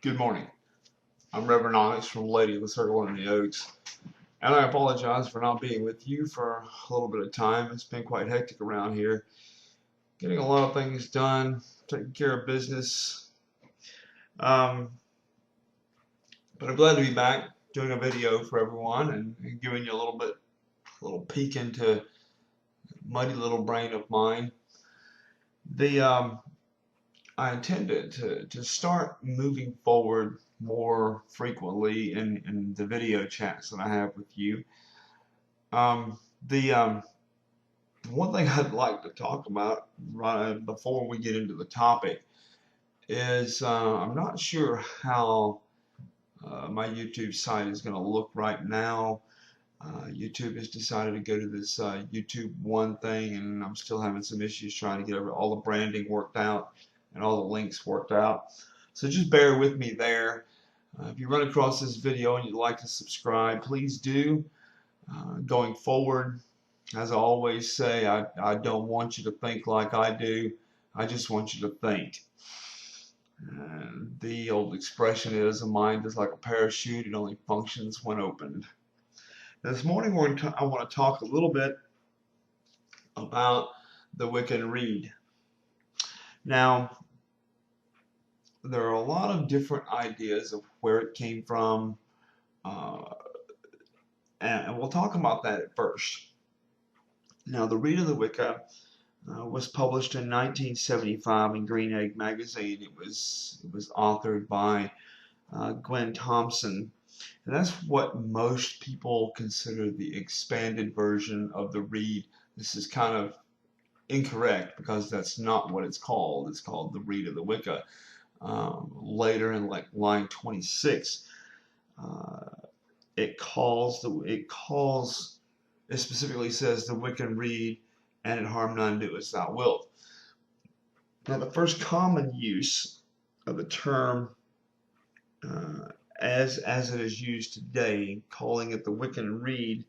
Good morning. I'm Reverend Onyx from Lady of the Circle in the Oaks, and I apologize for not being with you for a little bit of time. It's been quite hectic around here, getting a lot of things done, taking care of business. But I'm glad to be back doing a video for everyone and giving you a little peek into muddy little brain of mine. I intended to start moving forward more frequently in the video chats that I have with you. The one thing I'd like to talk about right before we get into the topic is I'm not sure how my YouTube site is going to look right now. YouTube has decided to go to this YouTube One thing, and I'm still having some issues trying to get all the branding worked out and all the links worked out. So just bear with me there. If you run across this video and you'd like to subscribe, please do. Going forward, as I always say, I don't want you to think like I do. I just want you to think. The old expression is, a mind is like a parachute. It only functions when opened. This morning I want to talk a little bit about the Wiccan Rede. Now, there are a lot of different ideas of where it came from, and we'll talk about that at first. Now, the Rede of the Wicca was published in 1975 in Green Egg magazine. It was authored by Gwen Thompson, and that's what most people consider the expanded version of the Rede. This is kind of incorrect because that's not what it's called. It's called the Rede of the Wicca. Later in like line 26, it specifically says the Wiccan Rede, and it harm none, do as thou wilt. Now, the first common use of the term as it is used today, calling it the Wiccan Rede,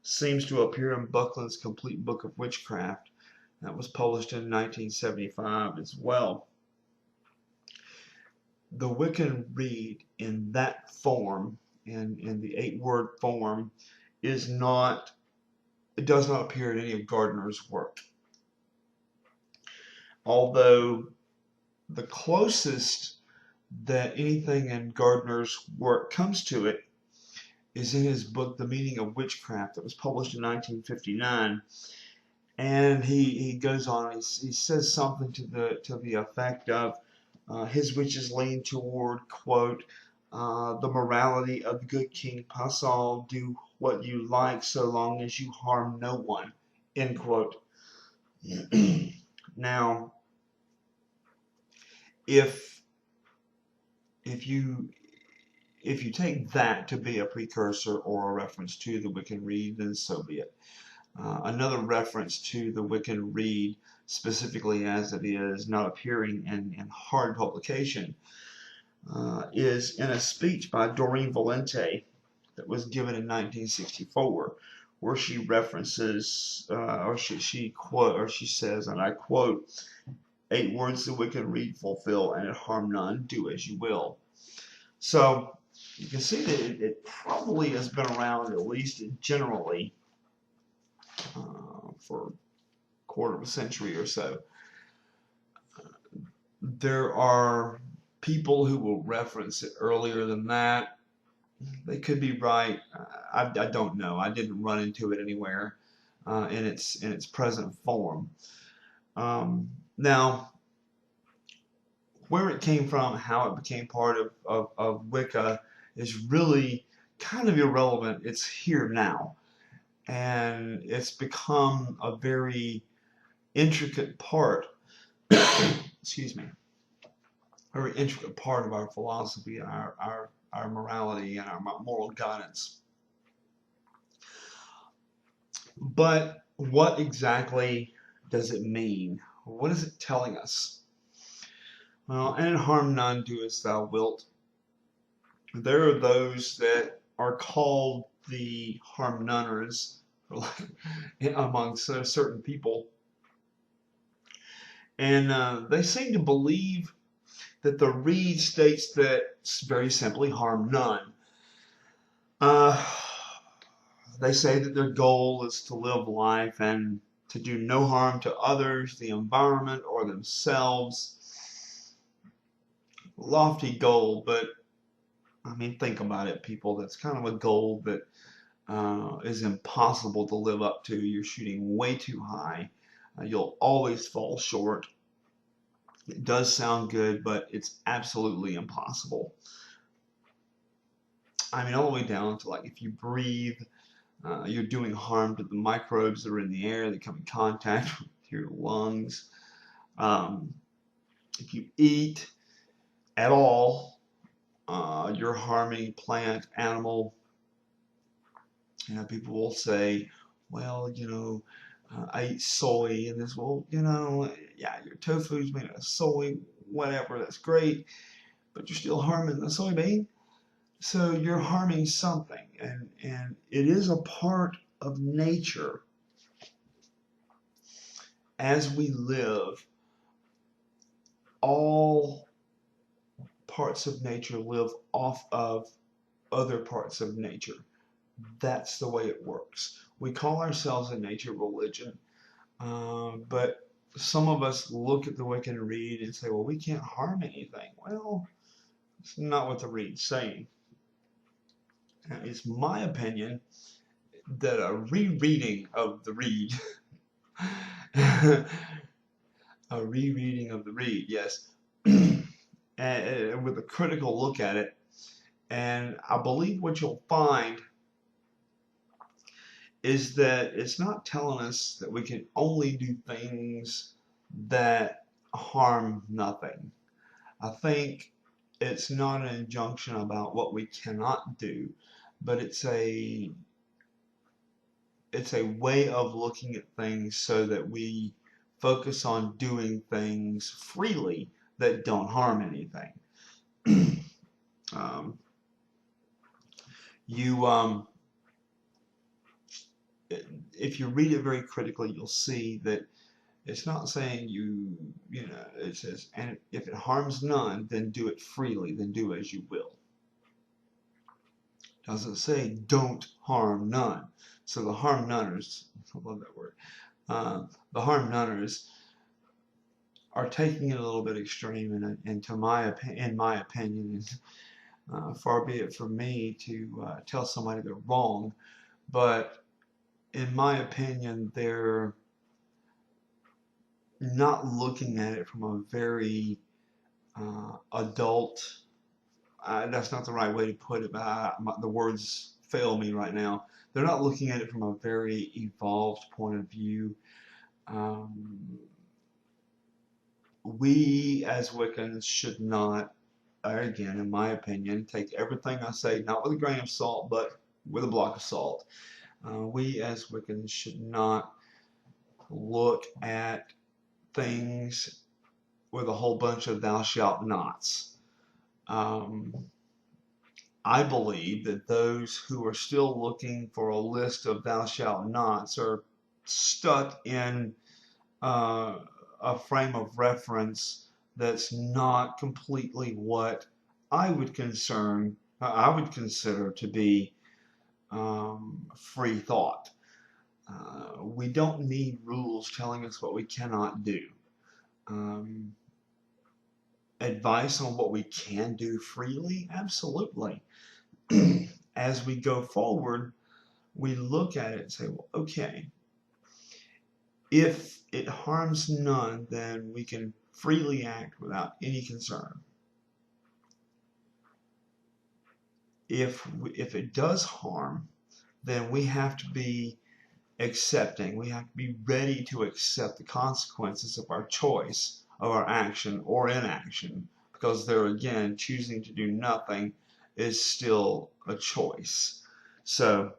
seems to appear in Buckland's Complete Book of Witchcraft. That was published in 1975 as well. The Wiccan Rede in that form, in the 8-word form, it does not appear in any of Gardner's work. Although the closest that anything in Gardner's work comes to it is in his book, The Meaning of Witchcraft, that was published in 1959. And he goes on, he says something to the effect of, his witches lean toward, quote, the morality of the good King Pasal, do what you like so long as you harm no one, end quote. Now, if you take that to be a precursor or a reference to the Wiccan Rede, then so be it. Another reference to the Wiccan Rede, specifically as it is not appearing in hard publication, is in a speech by Doreen Valente that was given in 1964, where she references, she says, and I quote, 8 words the Wiccan Rede fulfill, and it harm none, do as you will. So you can see that it probably has been around, at least generally, for a quarter of a century or so. There are people who will reference it earlier than that. They could be right. I don't know. I didn't run into it anywhere in its present form. Now, where it came from, how it became part of Wicca is really kind of irrelevant. It's here now. And it's become a very intricate part, excuse me, very intricate part of our philosophy and our morality and our moral guidance. But what exactly does it mean? What is it telling us? Well, and harm none, do as thou wilt. There are those that are called the harm noners amongst certain people, and they seem to believe that the Rede states that, very simply, harm none. They say that their goal is to live life and to do no harm to others, the environment, or themselves. Lofty goal, but I mean, think about it, people. That's kind of a goal that is impossible to live up to. You're shooting way too high. You'll always fall short. It does sound good, but it's absolutely impossible. I mean, all the way down to, like, if you breathe, you're doing harm to the microbes that are in the air that come in contact with your lungs. If you eat at all, you're harming plant, animal. You know, people will say, well, I eat soy, and this, well, yeah, your tofu's made out of soy, whatever, that's great, but you're still harming the soybean. So you're harming something, and it is a part of nature. As we live, all parts of nature live off of other parts of nature. That's the way it works. We call ourselves a nature religion, but some of us look at the Wiccan Rede and say, well, we can't harm anything. Well, it's not what the Rede's saying. It's my opinion that a rereading of the Rede, a rereading of the Rede, yes, and with a critical look at it, and I believe what you'll find is that it's not telling us that we can only do things that harm nothing. I think it's not an injunction about what we cannot do, but it's a way of looking at things so that we focus on doing things freely that don't harm anything. If you read it very critically, you'll see that it's not saying it says, and if it harms none, then do it freely, then do as you will. It doesn't say don't harm none. So the harm noneers, I love that word, the harm noneers are taking it a little bit extreme, and in my opinion, far be it from me to tell somebody they're wrong, but in my opinion, they're not looking at it from a very adult, that's not the right way to put it, but the words fail me right now. They're not looking at it from a very evolved point of view. We as Wiccans should not, again, in my opinion, take everything I say, not with a grain of salt, but with a block of salt. We as Wiccans should not look at things with a whole bunch of thou shalt nots. I believe that those who are still looking for a list of thou shalt nots are stuck in a frame of reference that's not completely what I would consider to be free thought. We don't need rules telling us what we cannot do. Advice on what we can do freely? Absolutely. As we go forward, we look at it and say, well, okay, if it harms none, then we can freely act without any concern. If it does harm, then we have to be accepting. We have to be ready to accept the consequences of our choice, of our action or inaction, because there again, choosing to do nothing is still a choice. So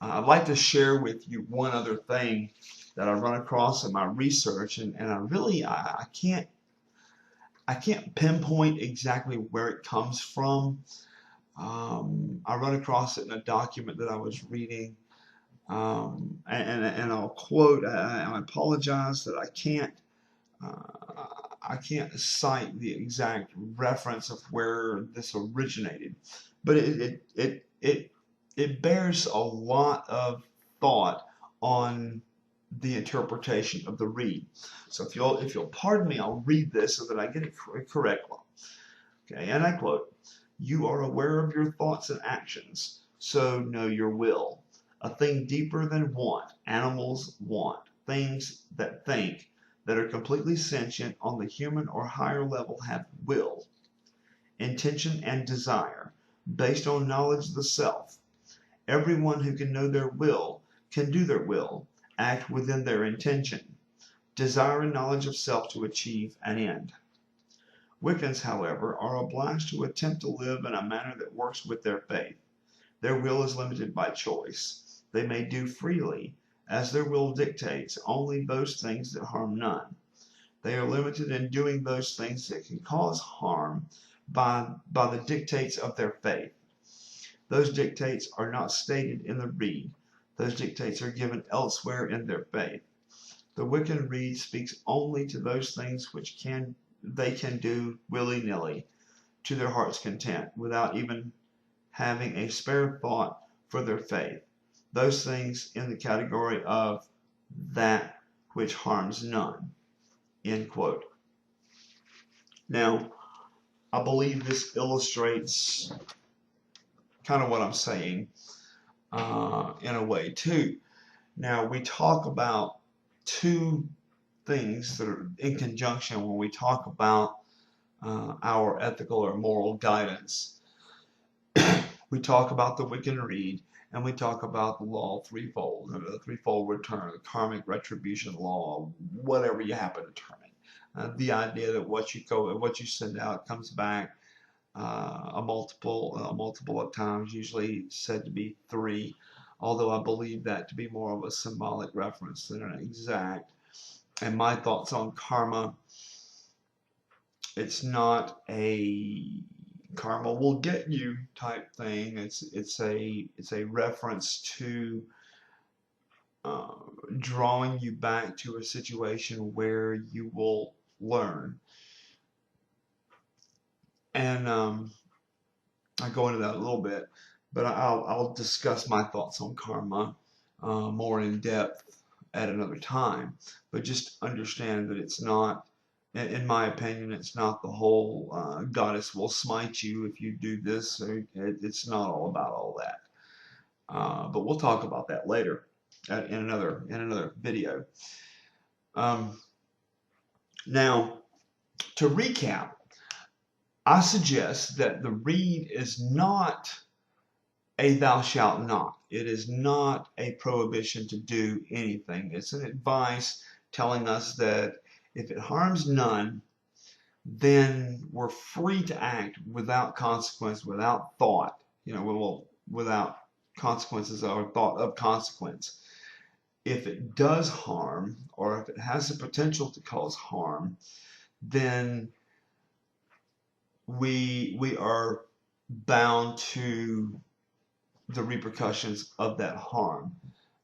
I'd like to share with you one other thing that I run across in my research, and I can't pinpoint exactly where it comes from. I run across it in a document that I was reading, and I'll quote. I apologize that I can't I can't cite the exact reference of where this originated, but it bears a lot of thought on the interpretation of the reed. So if you'll pardon me, I'll read this so that I get it correctly. Okay, and I quote, "You are aware of your thoughts and actions, so know your will. A thing deeper than want. Animals want. Things that think, that are completely sentient on the human or higher level, have will, intention, and desire, based on knowledge of the self. Everyone who can know their will can do their will, act within their intention, desire and knowledge of self to achieve an end. Wiccans, however, are obliged to attempt to live in a manner that works with their faith. Their will is limited by choice. They may do freely, as their will dictates, only those things that harm none. They are limited in doing those things that can cause harm by the dictates of their faith. Those dictates are not stated in the Rede. Those dictates are given elsewhere in their faith. The Wiccan Rede speaks only to those things which they can do willy-nilly, to their heart's content, without even having a spare thought for their faith. Those things in the category of that which harms none." End quote. Now, I believe this illustrates kind of what I'm saying in a way too. Now, we talk about two things that are in conjunction when we talk about our ethical or moral guidance. We talk about the Wiccan Rede, and we talk about the law threefold, the threefold return, the karmic retribution law, whatever you happen to term it. The idea that what you send out comes back a multiple of times, usually said to be 3, although I believe that to be more of a symbolic reference than an exact. And my thoughts on karma, it's not a karma will get you type thing. It's a reference to drawing you back to a situation where you will learn. And I go into that a little bit, but I'll discuss my thoughts on karma more in depth at another time. But just understand that it's not, in my opinion, it's not the whole goddess will smite you if you do this. It's not all about all that. But we'll talk about that later in another video. Now, to recap, I suggest that the Rede is not a thou shalt not. It is not a prohibition to do anything. It's an advice telling us that if it harms none, then we're free to act without consequence, without thought, without consequences or thought of consequence. If it does harm, or if it has the potential to cause harm, then we are bound to the repercussions of that harm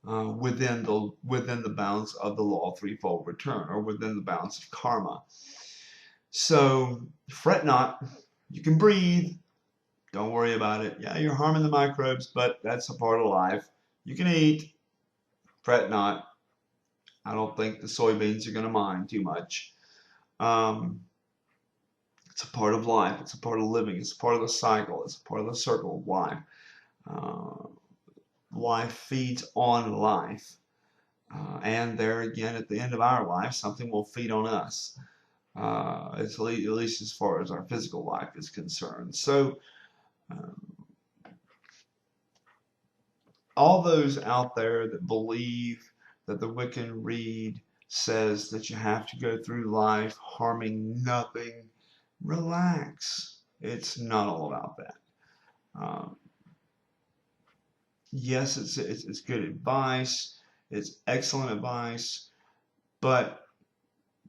within the bounds of the law of threefold return, or within the bounds of karma. So fret not. You can breathe. Don't worry about it. Yeah, you're harming the microbes, but that's a part of life. You can eat. Fret not. I don't think the soybeans are going to mind too much. It's a part of life. It's a part of living. It's a part of the cycle. It's a part of the circle of life. Life feeds on life. And there again, at the end of our life, something will feed on us. At least as far as our physical life is concerned. So, all those out there that believe that the Wiccan Rede says that you have to go through life harming nothing, relax. It's not all about that. Yes, it's good advice. It's excellent advice, but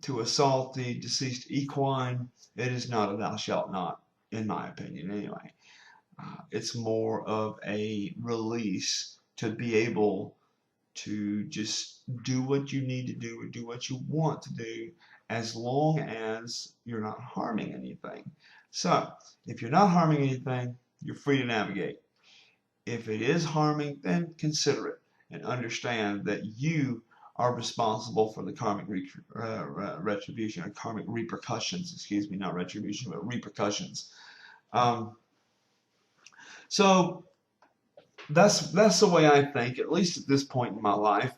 to assault the deceased equine, it is not a thou shalt not, in my opinion, anyway. It's more of a release to be able to just do what you need to do, or do what you want to do, as long as you're not harming anything. So, if you're not harming anything, you're free to navigate. If it is harming, then consider it and understand that you are responsible for the karmic retribution or karmic repercussions, excuse me, not retribution, but repercussions. Um, so that's the way I think, at least at this point in my life.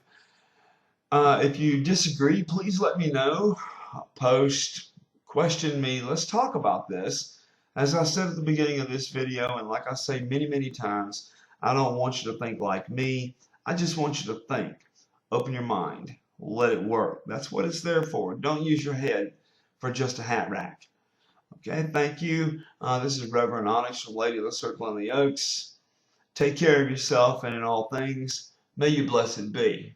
If you disagree, please let me know. Post, question me. Let's talk about this. As I said at the beginning of this video, and like I say many, many times, I don't want you to think like me. I just want you to think. Open your mind. Let it work. That's what it's there for. Don't use your head for just a hat rack. Okay, thank you. This is Reverend Onyx from Lady of the Circle and the Oaks. Take care of yourself and in all things, may you blessed be.